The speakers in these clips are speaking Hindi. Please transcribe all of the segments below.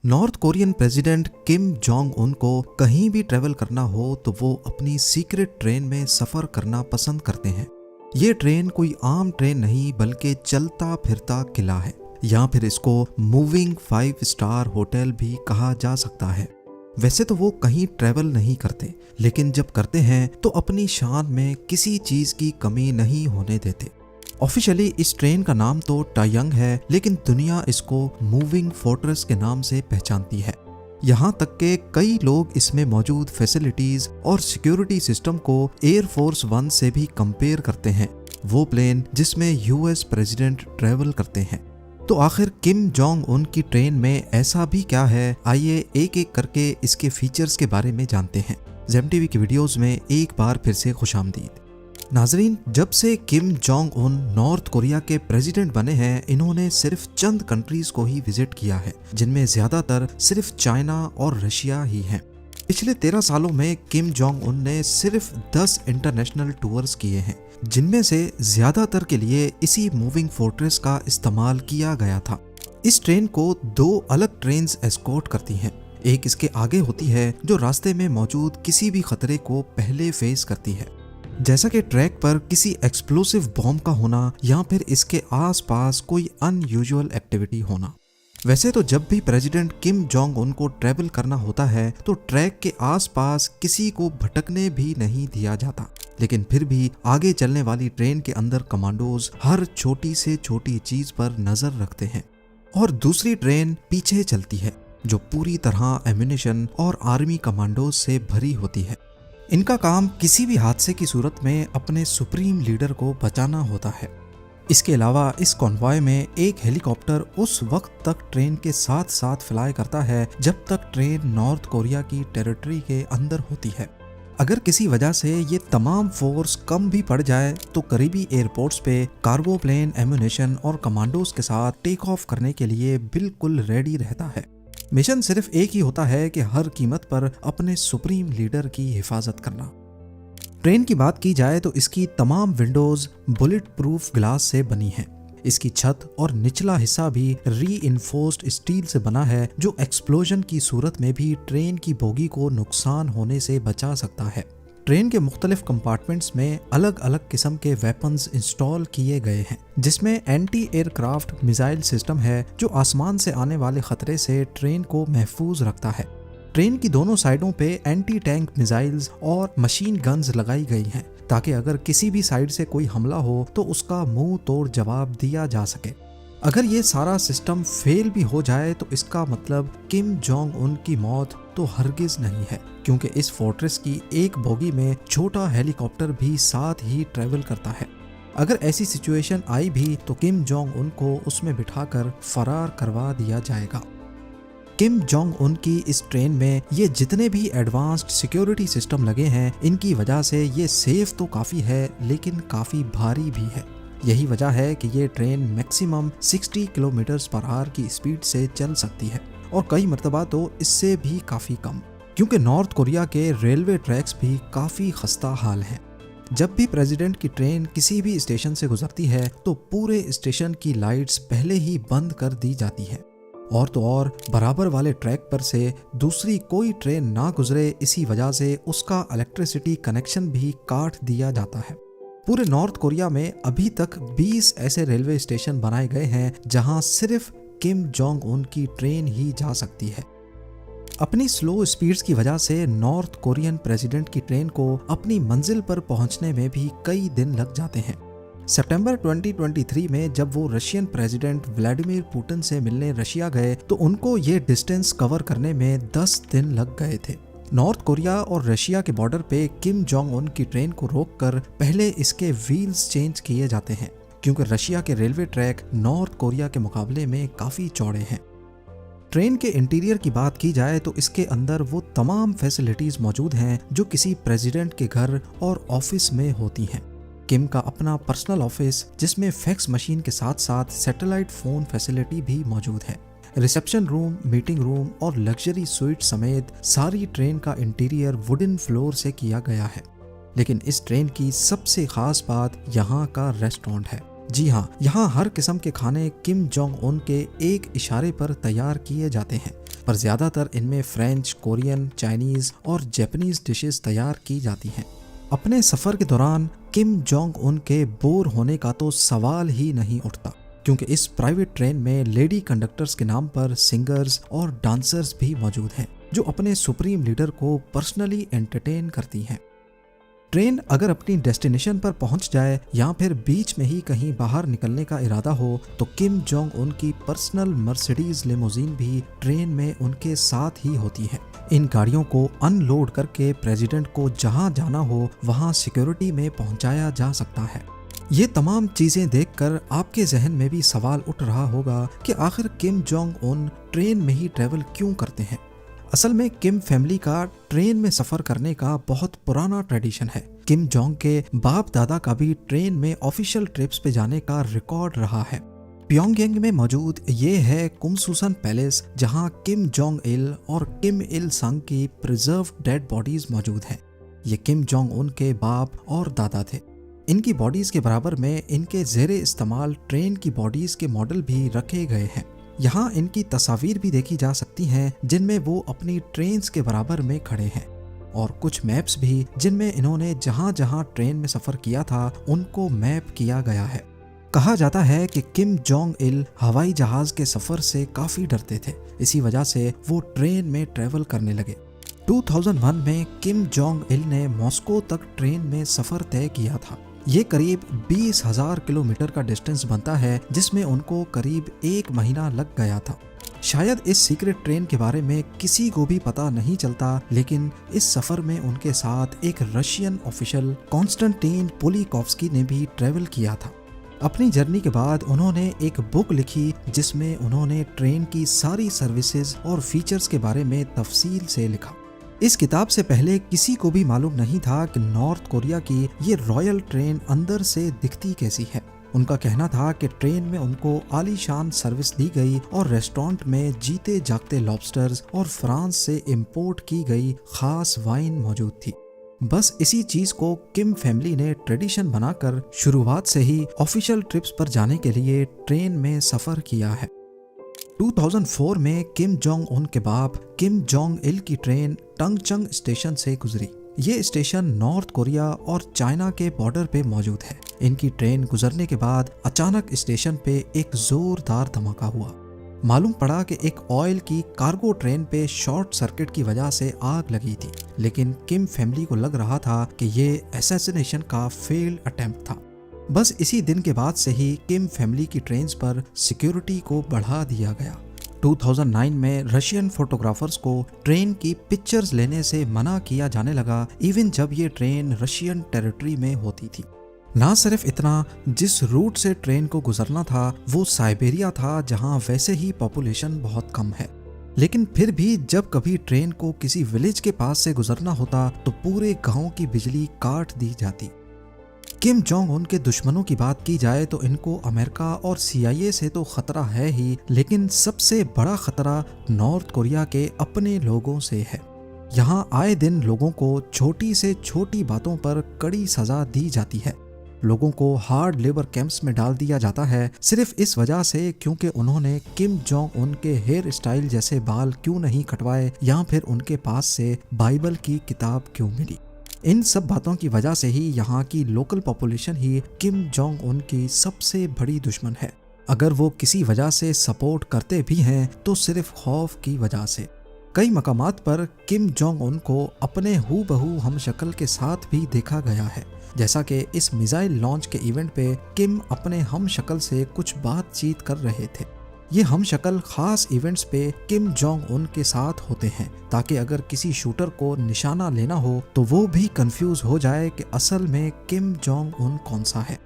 North Korean president Kim Jong Un को कहीं भी ट्रेवल करना हो तो वो अपनी सीक्रेट ट्रेन में सफर करना पसंद करते हैं। ये ट्रेन कोई आम ट्रेन नहीं बल्कि चलता फिरता किला है, या फिर इसको मूविंग 5 स्टार होटल भी कहा जा सकता है। वैसे तो वो कहीं ट्रेवल नहीं करते, लेकिन जब करते हैं तो अपनी शान में किसी चीज की कमी नहीं होने देते। ऑफिशियली इस ट्रेन का नाम तो टायंग है, लेकिन दुनिया इसको मूविंग फोर्ट्रेस के नाम से पहचानती है। यहाँ तक के कई लोग इसमें मौजूद फैसिलिटीज और सिक्योरिटी सिस्टम को एयरफोर्स 1 से भी कंपेयर करते हैं, वो प्लेन जिसमें यूएस प्रेसिडेंट ट्रेवल करते हैं। तो आखिर किम जोंग उन की ट्रेन में ऐसा भी क्या है, आइए एक एक करके इसके फीचर्स के बारे में जानते हैं। जेम टीवी की वीडियोस में एक बार फिर से खुशामदीद। नाजरीन, जब से Kim Jong Un north Korea के प्रेसिडेंट बने हैं, इन्होंने सिर्फ चंद कंट्रीज को ही विजिट किया है, जिनमें ज्यादातर सिर्फ चाइना और रशिया ही हैं। पिछले 13 सालों में किम जोंग उन ने सिर्फ 10 इंटरनेशनल टूर्स किए हैं, जिनमें से ज्यादातर के लिए इसी मूविंग फोर्ट्रेस का इस्तेमाल किया गया था। इस ट्रेन को 2 अलग ट्रेन एस्कॉर्ट करती हैं। एक इसके आगे होती है जो रास्ते में मौजूद किसी भी खतरे को पहले फेस करती है, जैसा कि ट्रैक पर किसी एक्सप्लोसिव बॉम्ब का होना या फिर इसके आसपास कोई अनयूजुअल एक्टिविटी होना। वैसे तो जब भी प्रेसिडेंट किम जोंग उन को ट्रैवल करना होता है तो ट्रैक के आसपास किसी को भटकने भी नहीं दिया जाता, लेकिन फिर भी आगे चलने वाली ट्रेन के अंदर कमांडोज हर छोटी से छोटी चीज पर नजर रखते हैं और दूसरी ट्रेन पीछे चलती है, जो पूरी तरह एम्यूनिशन और आर्मी कमांडोज से भरी होती है। इनका काम किसी भी हादसे की सूरत में अपने सुप्रीम लीडर को बचाना होता है। इसके अलावा इस कॉन्वॉय में एक हेलीकॉप्टर उस वक्त तक ट्रेन के साथ साथ फ्लाई करता है जब तक ट्रेन नॉर्थ कोरिया की टेरिटरी के अंदर होती है। अगर किसी वजह से ये तमाम फोर्स कम भी पड़ जाए तो करीबी एयरपोर्ट्स पे कार्गो प्लेन एम्यूनिशन और कमांडोज के साथ टेक ऑफ करने के लिए बिल्कुल रेडी रहता है। मिशन सिर्फ एक ही होता है कि हर कीमत पर अपने सुप्रीम लीडर की हिफाजत करना। ट्रेन की बात की जाए तो इसकी तमाम विंडोज बुलेट प्रूफ ग्लास से बनी हैं। इसकी छत और निचला हिस्सा भी रीइंफोर्स्ड स्टील से बना है, जो एक्सप्लोजन की सूरत में भी ट्रेन की बोगी को नुकसान होने से बचा सकता है। ट्रेन के मुख्तलिफ कंपार्टमेंट्स में अलग अलग किस्म के वेपन्स इंस्टॉल किए गए हैं, जिसमें एंटी एयरक्राफ्ट मिसाइल सिस्टम है जो आसमान से आने वाले खतरे से ट्रेन को महफूज रखता है। ट्रेन की दोनों साइडों पे एंटी टैंक मिसाइल्स और मशीन गन्स लगाई गई हैं, ताकि अगर किसी भी साइड से कोई हमला हो तो उसका मुंह तोड़ जवाब दिया जा सके। अगर ये सारा सिस्टम फेल भी हो जाए तो इसका मतलब किम जोंग उन की मौत तो हरगिज नहीं है, क्योंकि इस फोर्ट्रेस की एक बोगी में छोटा हेलीकॉप्टर भी साथ ही ट्रेवल करता है। अगर ऐसी सिचुएशन आई भी तो किम जोंग उन को उसमें बिठाकर फरार करवा दिया जाएगा। किम जोंग उन की इस ट्रेन में ये जितने भी एडवांस्ड सिक्योरिटी सिस्टम लगे हैं, इनकी वजह से ये सेफ तो काफ़ी है, लेकिन काफ़ी भारी भी है। यही वजह है कि ये train maximum 60 kilometres per hour की स्पीड से चल सकती है, और कई मरतबा तो इससे भी काफ़ी कम, क्योंकि नॉर्थ कोरिया के रेलवे ट्रैक्स भी काफ़ी खस्ता हाल हैं। जब भी प्रेसिडेंट की ट्रेन किसी भी स्टेशन से गुजरती है तो पूरे स्टेशन की लाइट्स पहले ही बंद कर दी जाती है, और तो और बराबर वाले ट्रैक पर से दूसरी कोई ट्रेन ना गुजरे, इसी वजह से उसका इलेक्ट्रिसिटी कनेक्शन भी काट दिया जाता है। पूरे नॉर्थ कोरिया में अभी तक 20 ऐसे रेलवे स्टेशन बनाए गए हैं जहां सिर्फ किम जोंग उन की ट्रेन ही जा सकती है। अपनी स्लो स्पीड्स की वजह से नॉर्थ कोरियन प्रेसिडेंट की ट्रेन को अपनी मंजिल पर पहुंचने में भी कई दिन लग जाते हैं। सितंबर 2023 में जब वो रशियन प्रेसिडेंट व्लादिमीर पुतिन से मिलने रशिया गए तो उनको ये डिस्टेंस कवर करने में 10 दिन लग गए थे। नॉर्थ कोरिया और रशिया के बॉर्डर पे किम जोंग उन की ट्रेन को रोककर पहले इसके व्हील्स चेंज किए जाते हैं, क्योंकि रशिया के रेलवे ट्रैक नॉर्थ कोरिया के मुकाबले में काफ़ी चौड़े हैं। ट्रेन के इंटीरियर की बात की जाए तो इसके अंदर वो तमाम फैसिलिटीज़ मौजूद हैं जो किसी प्रेसिडेंट के घर और ऑफिस में होती हैं। किम का अपना पर्सनल ऑफिस, जिसमें फैक्स मशीन के साथ साथ सैटेलाइट फ़ोन फैसिलिटी भी मौजूद है। रिसेप्शन रूम, मीटिंग रूम और लग्जरी स्वीट समेत सारी ट्रेन का इंटीरियर वुडन फ्लोर से किया गया है। लेकिन इस ट्रेन की सबसे खास बात यहाँ का रेस्टोरेंट है। जी हाँ, यहाँ हर किस्म के खाने किम जोंग उन के एक इशारे पर तैयार किए जाते हैं, पर ज़्यादातर इनमें फ्रेंच, कोरियन, चाइनीज़ और जापानीज़ डिशेस तैयार की जाती हैं। अपने सफ़र के दौरान किम जोंग उन के बोर होने का तो सवाल ही नहीं उठता, क्योंकि इस प्राइवेट ट्रेन में लेडी कंडक्टर्स के नाम पर सिंगर्स और डांसर्स भी मौजूद हैं, जो अपने सुप्रीम लीडर को पर्सनली एंटरटेन करती हैं। ट्रेन अगर अपनी डेस्टिनेशन पर पहुंच जाए या फिर बीच में ही कहीं बाहर निकलने का इरादा हो, तो किम जोंग उन की पर्सनल मर्सिडीज लिमोजीन भी ट्रेन में उनके साथ ही होती है। इन गाड़ियों को अनलोड करके प्रेसिडेंट को जहां जाना हो वहां सिक्योरिटी में पहुंचाया जा सकता है। ये तमाम चीजें देखकर आपके जहन में भी सवाल उठ रहा होगा कि आखिर किम जोंग उन ट्रेन में ही ट्रेवल क्यों करते हैं। असल में किम फैमिली का ट्रेन में सफर करने का बहुत पुराना ट्रेडिशन है। किम जोंग के बाप दादा का भी ट्रेन में ऑफिशियल ट्रिप्स पे जाने का रिकॉर्ड रहा है। प्योंगयांग में मौजूद ये है कुमसुसन पैलेस, जहां किम जोंग इल और किम इल संग की प्रिजर्व डेड बॉडीज मौजूद हैं। ये किम जोंग उन के बाप और दादा थे। इनकी बॉडीज के बराबर में इनके ज़ेरे इस्तेमाल ट्रेन की बॉडीज के मॉडल भी रखे गए हैं। यहाँ इनकी तस्वीर भी देखी जा सकती हैं, जिनमें वो अपनी ट्रेन्स के बराबर में खड़े हैं, और कुछ मैप्स भी जिनमें इन्होंने जहाँ जहाँ ट्रेन में सफ़र किया था उनको मैप किया गया है। कहा जाता है कि किम जोंग इल हवाई जहाज़ के सफ़र से काफ़ी डरते थे, इसी वजह से वो ट्रेन में ट्रेवल करने लगे। 2001 में किम जोंग इल ने मॉस्को तक ट्रेन में सफ़र तय किया था। ये करीब 20,000 किलोमीटर का डिस्टेंस बनता है, जिसमें उनको करीब 1 महीना लग गया था। शायद इस सीक्रेट ट्रेन के बारे में किसी को भी पता नहीं चलता, लेकिन इस सफ़र में उनके साथ एक रशियन ऑफिशियल कॉन्स्टेंटीन पोलिकोव्स्की ने भी ट्रेवल किया था। अपनी जर्नी के बाद उन्होंने एक बुक लिखी, जिसमें उन्होंने ट्रेन की सारी सर्विसेज और फीचर्स के बारे में तफसील से लिखा। इस किताब से पहले किसी को भी मालूम नहीं था कि नॉर्थ कोरिया की ये रॉयल ट्रेन अंदर से दिखती कैसी है। उनका कहना था कि ट्रेन में उनको आलीशान सर्विस दी गई और रेस्टोरेंट में जीते जागते लॉबस्टर्स और फ्रांस से इंपोर्ट की गई खास वाइन मौजूद थी। बस इसी चीज को किम फैमिली ने ट्रेडिशन बनाकर शुरुआत से ही ऑफिशियल ट्रिप्स पर जाने के लिए ट्रेन में सफर किया है। 2004 में किम जोंग उन के बाप किम जोंग इल की ट्रेन टंगचंग स्टेशन से गुजरी। ये स्टेशन नॉर्थ कोरिया और चाइना के बॉर्डर पे मौजूद है। इनकी ट्रेन गुजरने के बाद अचानक स्टेशन पे एक जोरदार धमाका हुआ। मालूम पड़ा कि एक ऑयल की कार्गो ट्रेन पे शॉर्ट सर्किट की वजह से आग लगी थी, लेकिन किम फैमिली को लग रहा था कि ये असैसिनेशन का फेल्ड अटेम्प्ट था। बस इसी दिन के बाद से ही किम फैमिली की ट्रेन्स पर सिक्योरिटी को बढ़ा दिया गया। 2009 में रशियन फोटोग्राफर्स को ट्रेन की पिक्चर्स लेने से मना किया जाने लगा, इवन जब ये ट्रेन रशियन टेरिटरी में होती थी। ना सिर्फ इतना, जिस रूट से ट्रेन को गुजरना था वो साइबेरिया था, जहां वैसे ही पॉपुलेशन बहुत कम है। लेकिन फिर भी जब कभी ट्रेन को किसी विलेज के पास से गुजरना होता तो पूरे गांव की बिजली काट दी जाती। किम जोंग उन के दुश्मनों की बात की जाए तो इनको अमेरिका और CIA से तो खतरा है ही, लेकिन सबसे बड़ा खतरा नॉर्थ कोरिया के अपने लोगों से है। यहाँ आए दिन लोगों को छोटी से छोटी बातों पर कड़ी सजा दी जाती है। लोगों को हार्ड लेबर कैंप्स में डाल दिया जाता है, सिर्फ इस वजह से क्योंकि उन्होंने किम जोंग उन के हेयर स्टाइल जैसे बाल क्यों नहीं कटवाए, या फिर उनके पास से बाइबल की किताब क्यों मिली। इन सब बातों की वजह से ही यहाँ की लोकल पॉपुलेशन ही किम जोंग उन की सबसे बड़ी दुश्मन है। अगर वो किसी वजह से सपोर्ट करते भी हैं तो सिर्फ खौफ की वजह से। कई मकामात पर किम जोंग उन को अपने हूबहू हमशक्ल के साथ भी देखा गया है, जैसा कि इस मिसाइल लॉन्च के इवेंट पे किम अपने हमशक्ल से कुछ बातचीत कर रहे थे। ये हमशक्ल खास इवेंट्स पे किम जोंग उन के साथ होते हैं, ताकि अगर किसी शूटर को निशाना लेना हो तो वो भी कंफ्यूज हो जाए कि असल में किम जोंग उन कौन सा है।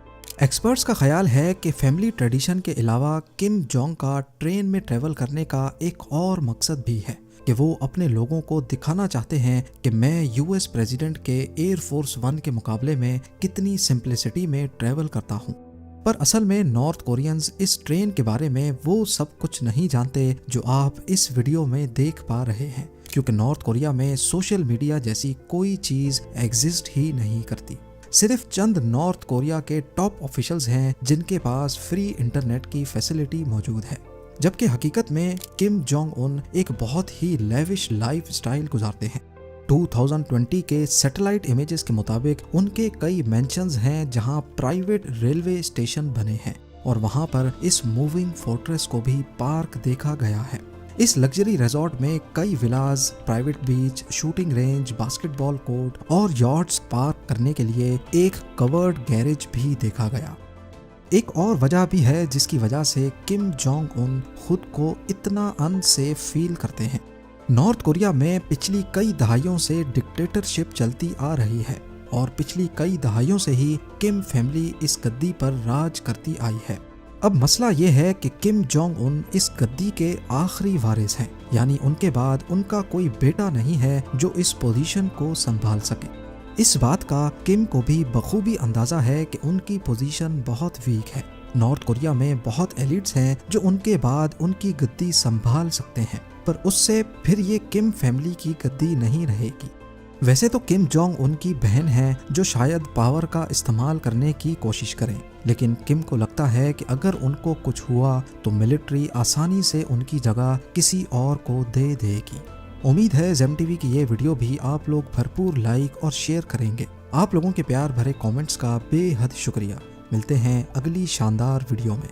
एक्सपर्ट्स का ख्याल है कि फैमिली ट्रेडिशन के अलावा किम जोंग का ट्रेन में ट्रेवल करने का एक और मकसद भी है कि वो अपने लोगों को दिखाना चाहते हैं कि मैं US प्रेसिडेंट के एयर फोर्स 1 के मुकाबले में कितनी सिंप्लिसिटी में ट्रेवल करता हूँ। पर असल में नॉर्थ कोरियंस इस ट्रेन के बारे में वो सब कुछ नहीं जानते जो आप इस वीडियो में देख पा रहे हैं, क्योंकि नॉर्थ कोरिया में सोशल मीडिया जैसी कोई चीज एग्जिस्ट ही नहीं करती। सिर्फ चंद नॉर्थ कोरिया के टॉप ऑफिशियल्स हैं जिनके पास फ्री इंटरनेट की फैसिलिटी मौजूद है। जबकि हकीकत में किम जोंग उन एक बहुत ही लेविश लाइफ स्टाइल गुजारते हैं। 2020 के सैटेलाइट इमेजेस के मुताबिक उनके कई मेंशंस हैं जहां प्राइवेट रेलवे स्टेशन बने हैं और वहां पर इस मूविंग फोर्ट्रेस को भी पार्क देखा गया है। इस लग्जरी रिजॉर्ट में कई villas, private beach, shooting range, basketball court और यॉट्स पार्क करने के लिए एक कवर्ड गैरेज भी देखा गया। एक और वजह भी है जिसकी वजह से किम जोंग उन खुद को इतना अनसेफ फील करते हैं। नॉर्थ कोरिया में पिछली कई दहाइयों से डिक्टेटरशिप चलती आ रही है और पिछली कई दहाइयों से ही किम फैमिली इस गद्दी पर राज करती आई है। अब मसला ये है कि किम जोंग उन इस गद्दी के आखिरी वारिस हैं, यानी उनके बाद उनका कोई बेटा नहीं है जो इस पोजीशन को संभाल सके। इस बात का किम को भी बखूबी अंदाजा है कि उनकी पोजीशन बहुत वीक है। नॉर्थ कोरिया में बहुत एलिट्स हैं जो उनके बाद उनकी गद्दी संभाल सकते हैं, पर उससे फिर ये किम फैमिली की गद्दी नहीं रहेगी। वैसे तो किम जोंग उनकी बहन है जो शायद पावर का इस्तेमाल करने की कोशिश करें, लेकिन किम को लगता है कि अगर उनको कुछ हुआ तो मिलिट्री आसानी से उनकी जगह किसी और को दे देगी। उम्मीद है जेम टीवी की ये वीडियो भी आप लोग भरपूर लाइक और शेयर करेंगे। आप लोगों के प्यार भरे कमेंट्स का बेहद शुक्रिया। मिलते हैं अगली शानदार वीडियो में।